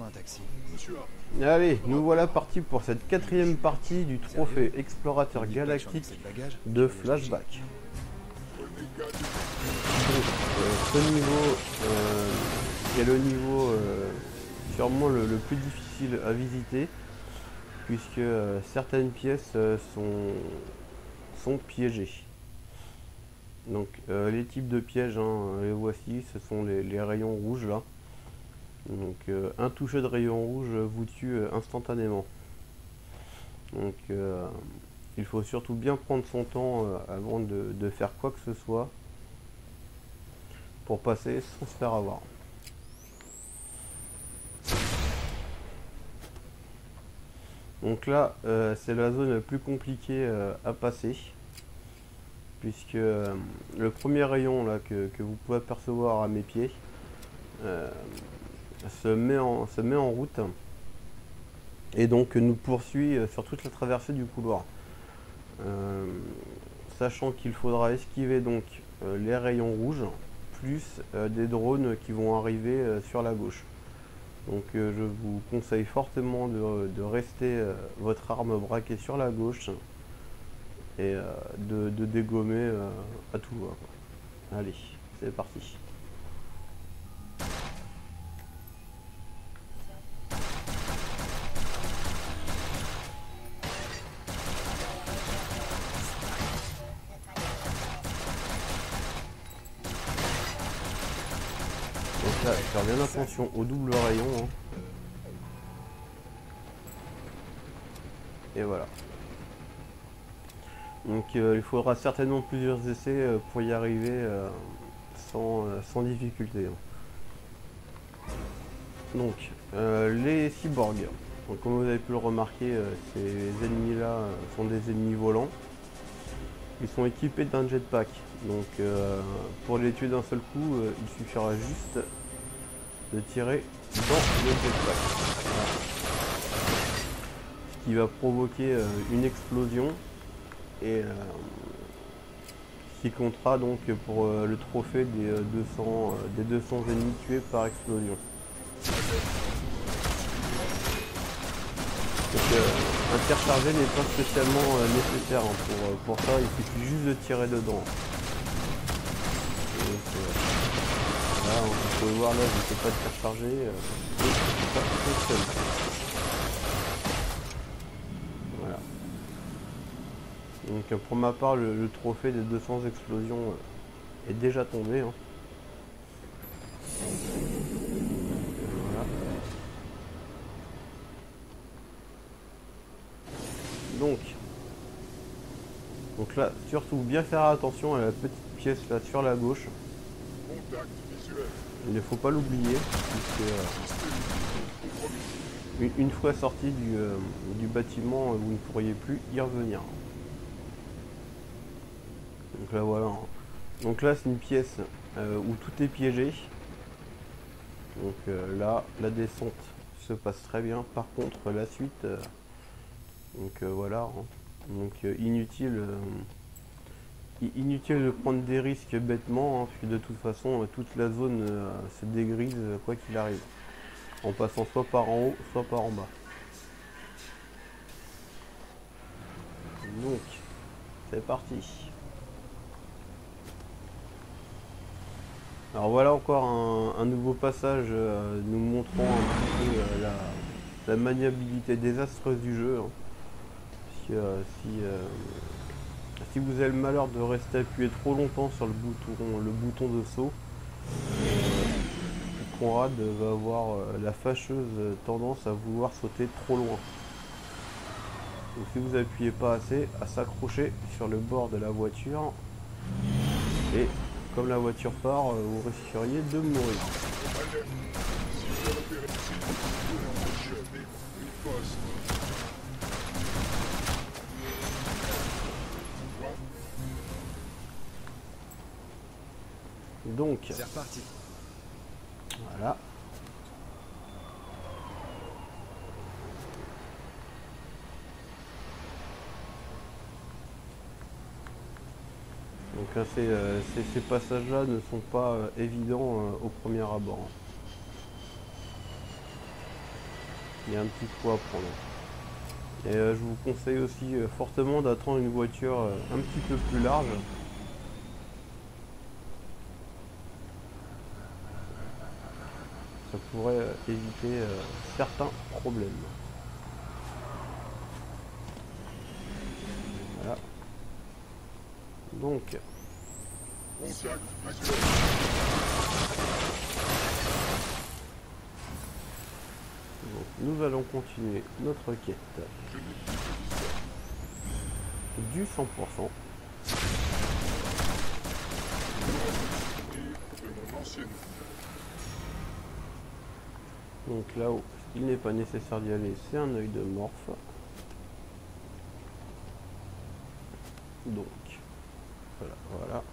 un taxi. Allez, nous voilà partis pour cette quatrième partie du trophée explorateur galactique de Flashback. Donc, ce niveau est le niveau sûrement le plus difficile à visiter, puisque certaines pièces sont piégées. Donc les types de pièges, les voici, ce sont les rayons rouges là. Donc un toucher de rayon rouge vous tue instantanément. Donc il faut surtout bien prendre son temps avant de faire quoi que ce soit pour passer sans se faire avoir. Donc là c'est la zone la plus compliquée à passer, puisque le premier rayon là que vous pouvez apercevoir à mes pieds se met en route et donc nous poursuit sur toute la traversée du couloir, sachant qu'il faudra esquiver donc les rayons rouges plus des drones qui vont arriver sur la gauche. Donc je vous conseille fortement de rester votre arme braquée sur la gauche et de dégommer à tout va, quoi. Allez, c'est parti. Donc là, faire bien attention au double rayon, Et voilà. Donc il faudra certainement plusieurs essais pour y arriver sans difficulté. Donc les cyborgs. Donc, comme vous avez pu le remarquer, ces ennemis là sont des ennemis volants. Ils sont équipés d'un jetpack. Donc pour les tuer d'un seul coup, il suffira juste de tirer dans le jetpack. Voilà. Ce qui va provoquer une explosion et qui comptera donc pour le trophée des 200 ennemis tués par explosion. Donc un tir chargé n'est pas spécialement nécessaire pour ça, il suffit juste de tirer dedans. Donc, là, vous pouvez voir là, je ne fais pas de tir chargé, ça fonctionne. Voilà. Donc pour ma part, le trophée des 200 explosions est déjà tombé. Voilà. Donc là, surtout bien faire attention à la petite pièce là sur la gauche. Il ne faut pas l'oublier, puisque une fois sorti du bâtiment, vous ne pourriez plus y revenir. Donc là voilà. Donc là c'est une pièce où tout est piégé. Donc là la descente se passe très bien. Par contre la suite, donc voilà. Donc inutile de prendre des risques bêtement, puisque de toute façon toute la zone se dégrise quoi qu'il arrive, en passant soit par en haut soit par en bas. Donc c'est parti. Alors voilà encore un nouveau passage nous montrant un petit peu la maniabilité désastreuse du jeu. Si vous avez le malheur de rester appuyé trop longtemps sur le bouton de saut, Conrad va avoir la fâcheuse tendance à vouloir sauter trop loin. Donc si vous appuyez pas assez, à s'accrocher sur le bord de la voiture, et comme la voiture part, vous risqueriez de mourir. Donc, c'est reparti. Voilà. Donc là, ces passages-là ne sont pas évidents au premier abord. Il y a un petit coup à prendre. Et je vous conseille aussi fortement d'attendre une voiture un petit peu plus large. Ça pourrait éviter certains problèmes. Voilà. Donc, nous allons continuer notre quête du 100%. Donc là-haut, il n'est pas nécessaire d'y aller, c'est un œil de morphe. Donc, voilà, voilà.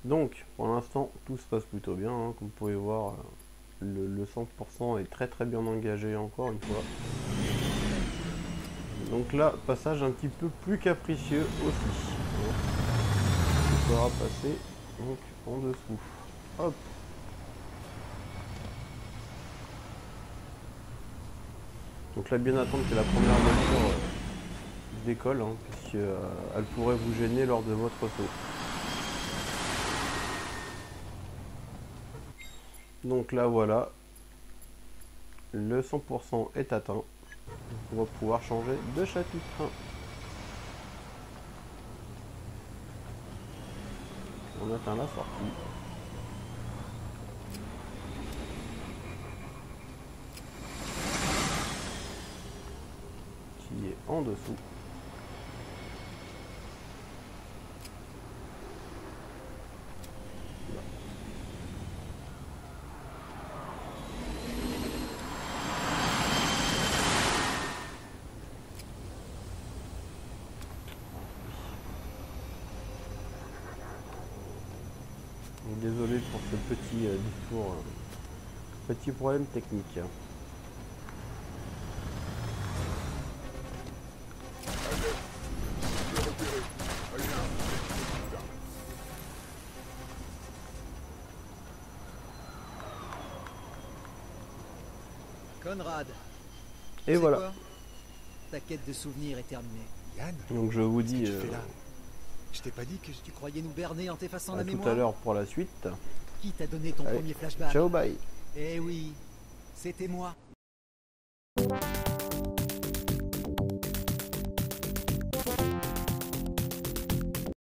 Donc, pour l'instant, tout se passe plutôt bien, hein. Comme vous pouvez voir, le 100% est très très bien engagé encore une fois. Donc là, passage un petit peu plus capricieux aussi. On pourra passer donc en dessous. Hop. Donc là, bien attendre que la première voiture décolle, hein, puisqu'elle pourrait vous gêner lors de votre saut. Donc là, voilà. Le 100% est atteint. On va pouvoir changer de chapitre. On atteint la sortie. Qui est en dessous. Désolé pour ce petit discours, petit problème technique. Conrad. Et voilà. Quoi? Ta quête de souvenirs est terminée. Yann, Donc je vous dis je t'ai pas dit que Tu croyais nous berner en t'effaçant la tout mémoire? à l'heure pour la suite. Qui t'a donné ton Allez, premier flashback? ciao, bye. Eh oui, c'était moi.